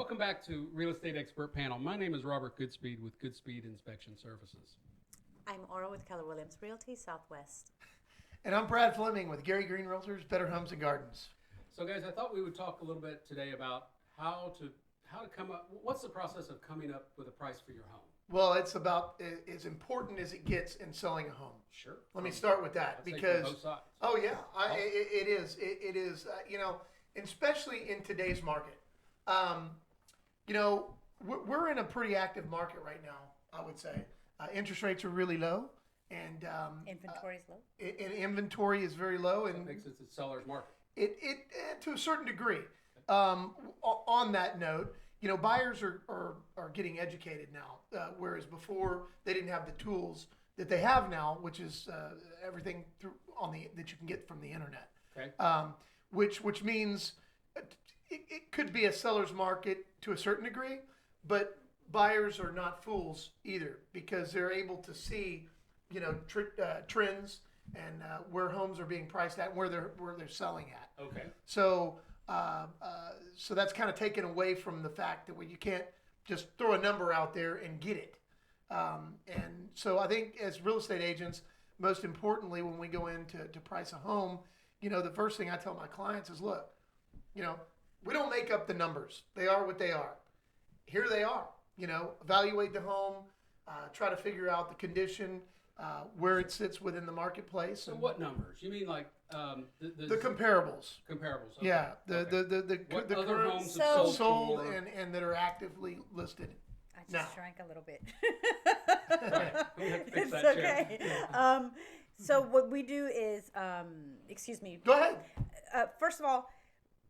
Welcome back to Real Estate Expert Panel. My name is Robert Goodspeed with Goodspeed Inspection Services. I'm Aura with Keller Williams Realty Southwest. And I'm Brad Fleming with Gary Green Realtors, Better Homes and Gardens. So guys, I thought we would talk a little bit today about how to come up, what's the process of coming up with a price for your home? Well, it's about as important as it gets in selling a home. Sure. Let me start with that I'd say from because, both sides. oh yeah, it is. It is, especially in today's market. We're in a pretty active market right now, I would say. Interest rates are really low, and Inventory is low. and inventory is very low, So it and makes it a seller's market. it to a certain degree. On that note, buyers are getting educated now, whereas before they didn't have the tools that they have now, which is everything that you can get from the internet. Okay. Which means it could be a seller's market to a certain degree, but buyers are not fools either because they're able to see, trends and where homes are being priced at, and where they're selling at. Okay. So that's kind of taken away from the fact that you can't just throw a number out there and get it. And so I think as real estate agents, most importantly, when we go in to price a home, the first thing I tell my clients is, look, we don't make up the numbers. They are what they are. Here they are. Evaluate the home, try to figure out the condition, where it sits within the marketplace. So what numbers? You mean like The comparables. comparables? Okay. Yeah, the What the other current homes have sold for? and that are actively listed. I just No. shrank a little bit. Right. We have to fix It's that chair. okay. So what we do is, excuse me. Go ahead. First of all,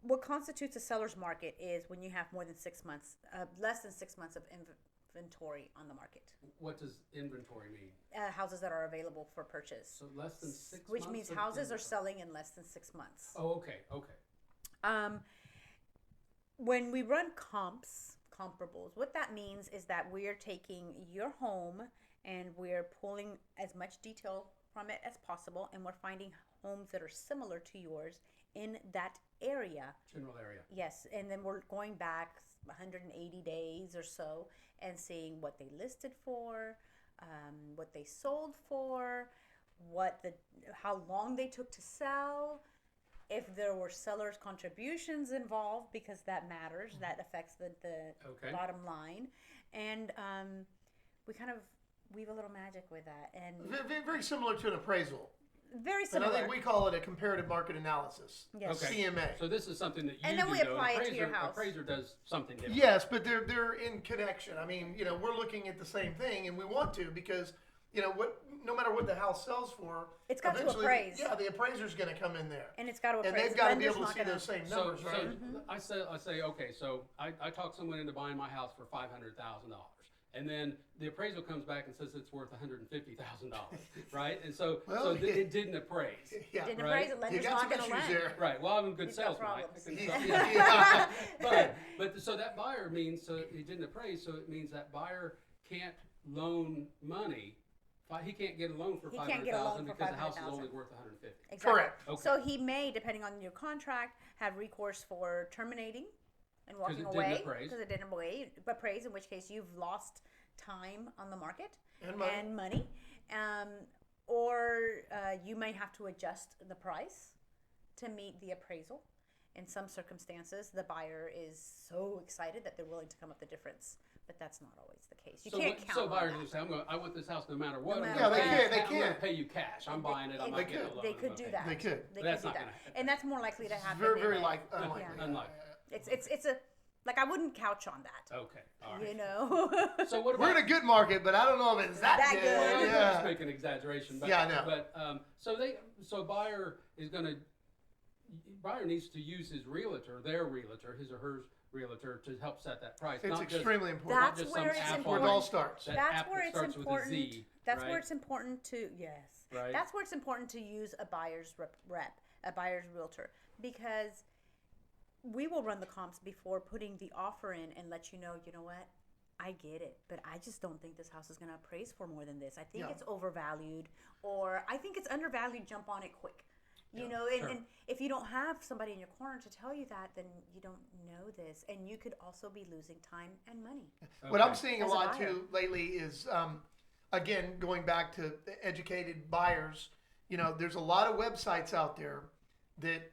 what constitutes a seller's market is when you have more than 6 months, less than 6 months of inventory on the market. What does inventory mean? Houses that are available for purchase. So less than 6 months? Which means of houses are inventory. selling in less than 6 months. Oh, okay. When we run comparables, what that means is that we're taking your home and we're pulling as much detail from it as possible, and we're finding homes that are similar to yours in that area. General area. Yes, and then we're going back 180 days or so and seeing what they listed for, what they sold for, how long they took to sell, if there were sellers' contributions involved, because that matters, that affects the Okay. bottom line, and we kind of weave a little magic with that, and Very similar to an appraisal. very And similar. I think we call it a comparative market analysis. Yes. Okay. CMA. So this is something that you And then do, we though. apply it to your Appraiser- house. Appraiser does something different. Yes, but they're in connection. I mean, we're looking at the same thing, and we want to because no matter what the house sells for, It's got to eventually, appraise. Yeah, the appraiser's going to come in there, And it's got to appraise. and they've got to be Lender's able to not see gonna- those same So, numbers, right? I say, okay, so I talk someone into buying my house for $500,000. And then the appraisal comes back and says it's worth $150,000, right? And so, Well, it didn't appraise. Yeah, Didn't Right. appraise it, you lender's got not some going to issues lend. there. Right. Well, I'm a good He's got salesman. I problems. can Yeah. sell. but so that buyer means so he didn't appraise, so it means that buyer can't loan money. He can't get a loan for He can't get a loan $500,000 for because the house is $500,000. only worth $150,000. Exactly. Correct. Okay. So he may, depending on your contract, have recourse for terminating and walking it didn't away appraise. because it didn't appraise, in which case you've lost time on the market And money. or you may have to adjust the price to meet the appraisal. In some circumstances, the buyer is so excited that they're willing to come up the difference, but that's not always the case. You can't count So on buyers that. will say, I want this house no matter what. No I'm matter gonna what. pay Yeah, you they ca- I'm going to can. pay you cash. I'm buying it. I'm They not getting a could. loan. They I'm could gonna do pay that. you. They could. They That's could do not that, gonna happen. and that's more likely to happen. Very, in very a- unlikely. Yeah. Unlikely. It's a like I wouldn't couch on that. Okay. All right. You know. So what We're about in a good market, but I don't know if it's that, That good. good. Well, I'm Yeah. just making an exaggeration. But, Yeah, I know. But so buyer is going to buyer needs to use his realtor, their realtor, his or her realtor, to help set that price. It's not extremely just, important. not That's just where some it's app Where it important. all starts. That That's app where that it's starts with a important. Z, That's right? where it's important to Right. That's where it's important to use a buyer's a buyer's realtor, because we will run the comps before putting the offer in and let you know what, I get it, but I just don't think this house is going to appraise for more than this. I think Yeah. it's overvalued, or I think it's undervalued. Jump on it quick. You know, sure. and if you don't have somebody in your corner to tell you that, then you don't know this, and you could also be losing time and money. What I'm Okay. seeing a As a lot buyer. too lately is, again, going back to educated buyers. You know, there's a lot of websites out there that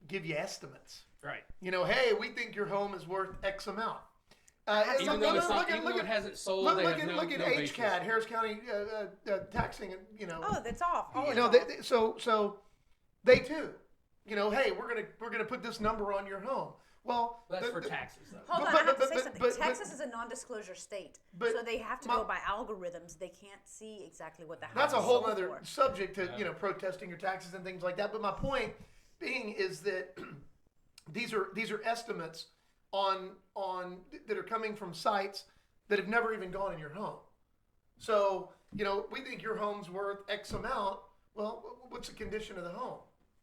give you estimates. Right. You know, hey, we think your home is worth X amount. Even though it's not, even though it hasn't sold, they have no basis. HCAD, Harris County taxing. You know, Oh, that's off. Oh, you it's know, off. so they too. You know, hey, we're gonna put this number on your home. Well, That's for taxes, though. Hold on, but- I have to but- say but- something. but- Texas is a non-disclosure state, but so they have to my- go by algorithms. They can't see exactly what the house That's a is whole sold other for. subject to, Yeah. you know, protesting your taxes and things like that. But my point being is that these are estimates on that are coming from sites that have never even gone in your home. So, you know, we think your home's worth X amount. Well, what's the condition of the home?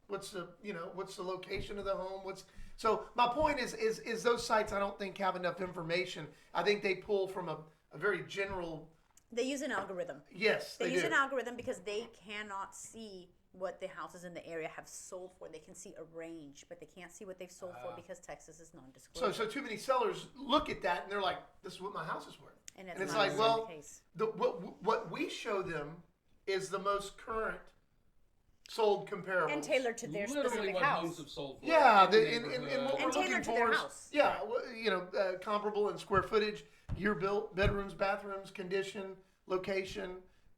What's the location of the home? So my point is those sites I don't think have enough information. I think they pull from a very general. They use an algorithm. Yes, They they use do. an algorithm because they cannot see what the houses in the area have sold for. They can see a range, but they can't see what they've sold for because Texas is non-disclosure. So too many sellers look at that and they're like, "This is what my house is worth." and it's not like, always well, the case. what we show them is the most current sold comparables. And tailored to their Literally specific what homes. homes have sold for. Yeah, in the, in what neighborhood. we're And looking tailored to for their is, house. yeah, you know, comparable in square footage, year built, bedrooms, bathrooms, condition, location,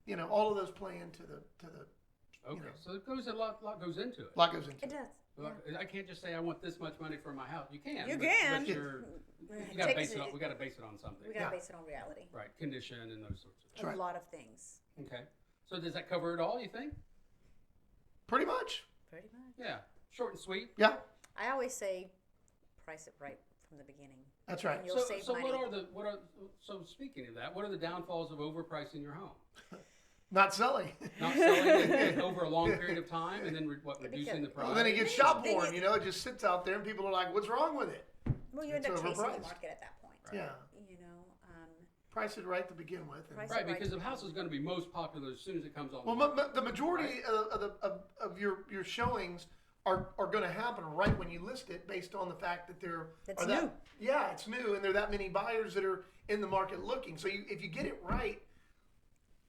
you know, all of those play into the Okay, so it goes a lot goes into it. lot goes into It it. does. Look, I can't just say I want this much money for my house. You can. You but- can. But you gotta Take base it- it on. We gotta base it on something. We gotta Yeah. base it on reality. Right, condition and those sorts of things. A right. lot of things, Okay, so does that cover it all? You think? Pretty much. pretty much. Yeah, short and sweet. Yeah, I always say, price it right from the beginning. that's right. And you'll save money. So speaking of that, what are the downfalls of overpricing your home? Not selling. Not selling it over a long period of time, and then reducing the price. Well, then it gets shop Then worn, you- you know, it just sits out there and people are like, "What's wrong with it?" Well, you end It's up chasing the overpriced. market at that point. Yeah, You know, price it right to begin with. and- Price Right, right because to the house is going to be most popular as soon as it comes on. Well, the majority of your showings are going to happen right when you list it, based on the fact that It's are that, new. Yeah, it's new, and there are that many buyers that are in the market looking. So if you get it right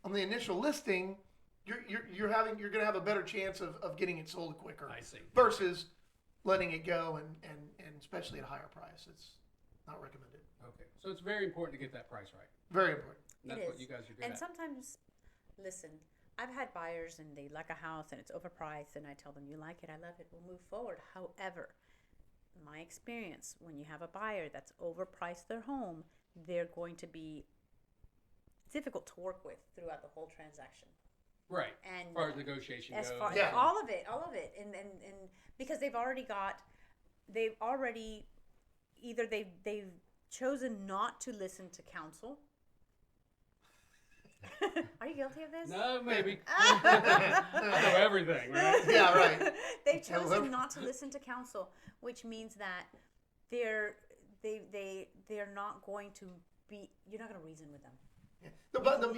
on the initial listing, you're going to have a better chance of getting it sold quicker. I see. Versus letting it go and especially at a higher price, it's not recommended. Okay, so it's very important to get that price right. Very important. And that's It what is. you guys are good and at. sometimes, listen, I've had buyers and they like a house and it's overpriced, and I tell them, you like it, I love it, we'll move forward. However, my experience, when you have a buyer that's overpriced their home, they're going to be difficult to work with throughout the whole transaction. Right. And As far as negotiation as goes. far Yeah. all of it, and because they've already either they've chosen not to listen to counsel. Are you guilty of this? No, maybe. I know everything, right? Yeah, right. They've chosen However- not to listen to counsel, which means that they're not going to be. You're not going to reason with them. The bottom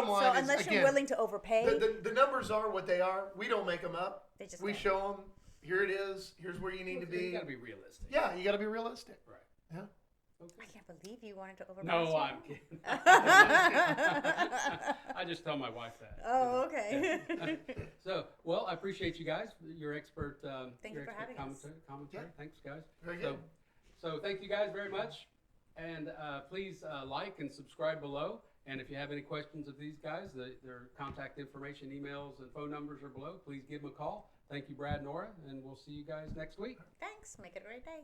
line So is, unless you're again, willing to overpay, the numbers are what they are. We don't make them up. They just we don't. show them. Here it is. Here's where you need to You be. got to be realistic. Yeah, you got to be realistic. Right. Yeah. I can't believe you wanted to overprice. No, your I'm home. kidding. I just tell my wife that. Oh, okay. Yeah. So, well, I appreciate you guys, your expert. Thank your you for expert having us. commentary. Yeah. Thanks, guys. Very So, good. so thank you guys very much, and please like and subscribe below. And if you have any questions of these guys, their contact information, emails, and phone numbers are below. Please give them a call. Thank you, Brad, Nora, and we'll see you guys next week. Thanks. Make it a great day.